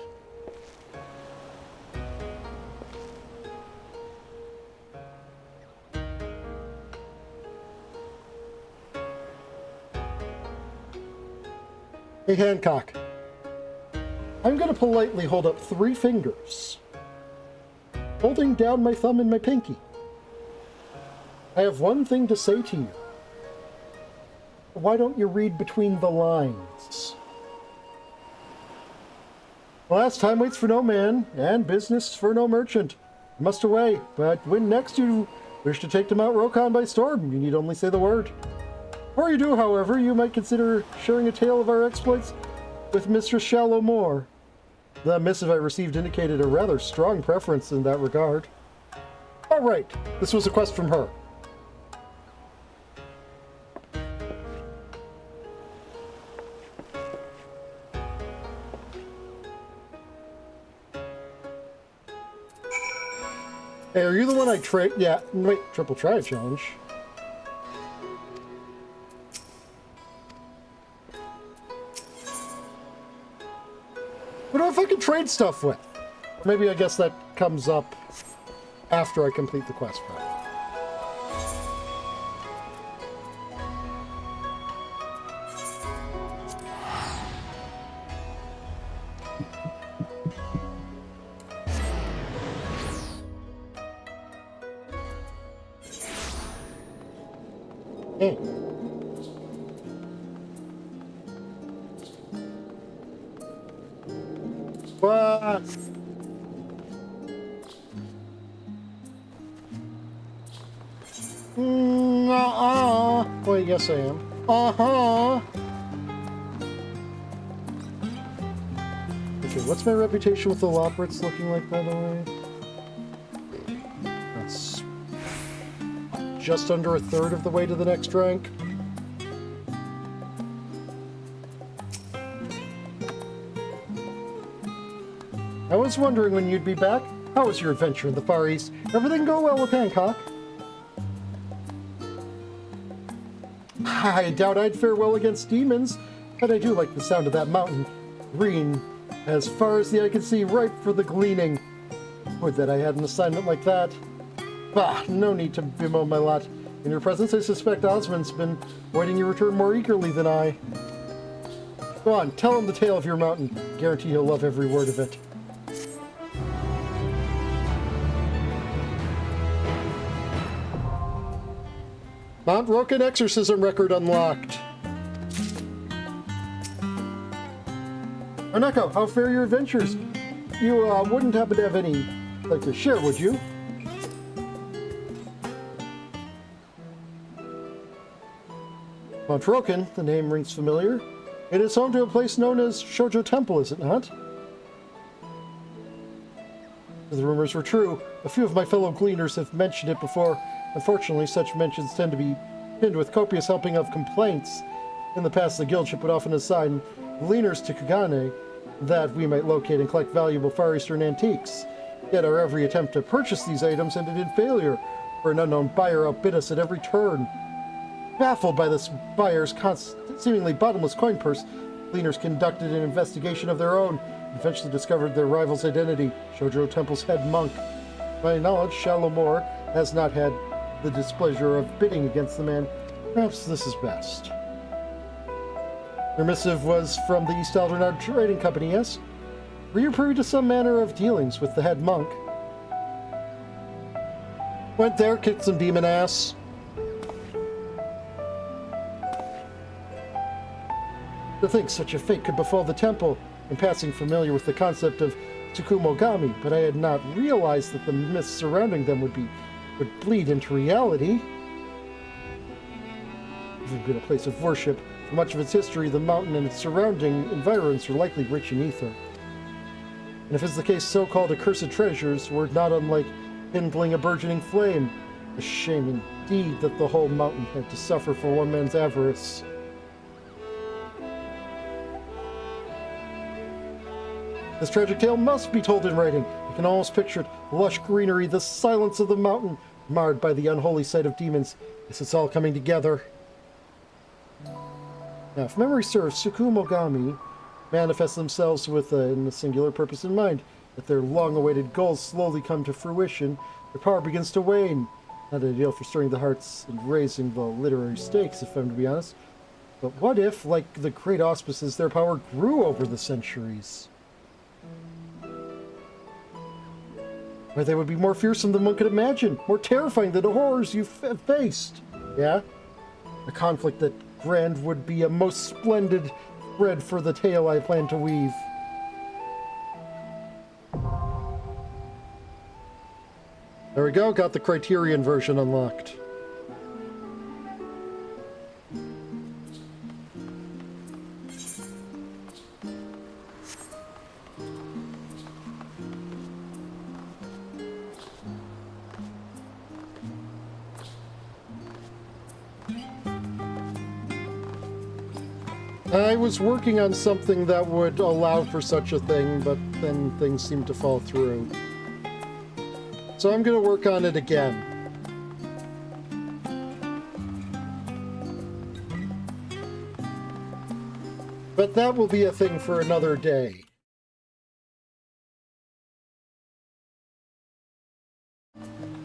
Hey, Hancock. I'm going to politely hold up 3 fingers, holding down my thumb and my pinky. I have one thing to say to you. Why don't you read between the lines? Last time waits for no man, and business for no merchant. You must away, but when next you wish to take to Mount Rokon by storm, you need only say the word. Before you do, however, you might consider sharing a tale of our exploits with Mistress Shallow Moore. The missive I received indicated a rather strong preference in that regard. All right, this was a quest from her. Hey, are you the one I trade? Yeah, wait, triple try challenge. What do I fucking trade stuff with? Maybe I guess that comes up after I complete the quest, probably. Hey. What? Well, yes I am. Uh-huh. Okay, what's my reputation with the Loprits looking like, by the way? That's just under a third of the way to the next rank. I was wondering when you'd be back. How was your adventure in the Far East? Everything go well with Hancock? I doubt I'd fare well against demons, but I do like the sound of that mountain. Green, as far as the eye can see, ripe for the gleaning. Would that I had an assignment like that. Bah, no need to bemoan my lot. In your presence, I suspect Osmond's been waiting your return more eagerly than I. Go on, tell him the tale of your mountain. Guarantee he'll love every word of it. Mount Roken exorcism record unlocked. Arneko, how fare your adventures? You wouldn't happen to have any like to share, would you? Mount Roken, the name rings familiar. It is home to a place known as Shoujo Temple, is it not? If the rumors were true, a few of my fellow gleaners have mentioned it before. Unfortunately, such mentions tend to be pinned with copious helping of complaints. In the past, the guildship would often assign gleaners to Kagane that we might locate and collect valuable Far Eastern antiques. Yet our every attempt to purchase these items ended in failure, for an unknown buyer outbid us at every turn. Baffled by this buyer's seemingly bottomless coin purse, gleaners conducted an investigation of their own and eventually discovered their rival's identity, Shoujo Temple's head monk. To my knowledge, Shalomore has not had the displeasure of bidding against the man. Perhaps this is best. Your missive was from the East Aldernard Trading Company, yes? Were you privy to some manner of dealings with the head monk? Went there, kicked some demon ass. To think such a fate could befall the temple. In passing familiar with the concept of Tsukumogami, but I had not realized that the myths surrounding them would bleed into reality. It had been a place of worship. For much of its history, the mountain and its surrounding environs are likely rich in ether. And if it's the case, so-called accursed treasures were not unlike kindling a burgeoning flame. A shame indeed that the whole mountain had to suffer for one man's avarice. This tragic tale must be told in writing. I can almost picture it. Lush greenery, the silence of the mountain, marred by the unholy sight of demons. Yes, it's all coming together. Now, if memory serves, Tsukumogami manifest themselves with a singular purpose in mind. If their long-awaited goals slowly come to fruition, their power begins to wane. Not ideal for stirring the hearts and raising the literary stakes, if I'm to be honest. But what if, like the great auspices, their power grew over the centuries? Why, they would be more fearsome than one could imagine, more terrifying than the horrors you've faced. Yeah? A conflict that grand would be a most splendid thread for the tale I plan to weave. There we go, got the Criterion version unlocked. I was working on something that would allow for such a thing, but then things seemed to fall through. So I'm going to work on it again. But that will be a thing for another day.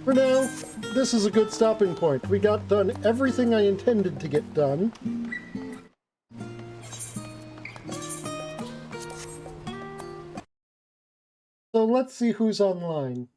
For now, this is a good stopping point. We got done everything I intended to get done. So let's see who's online.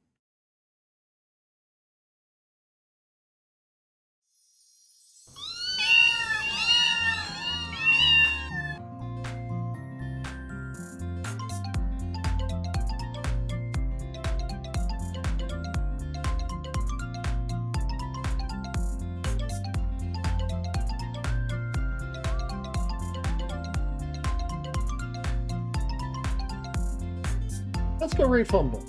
Let's go raid Fumble.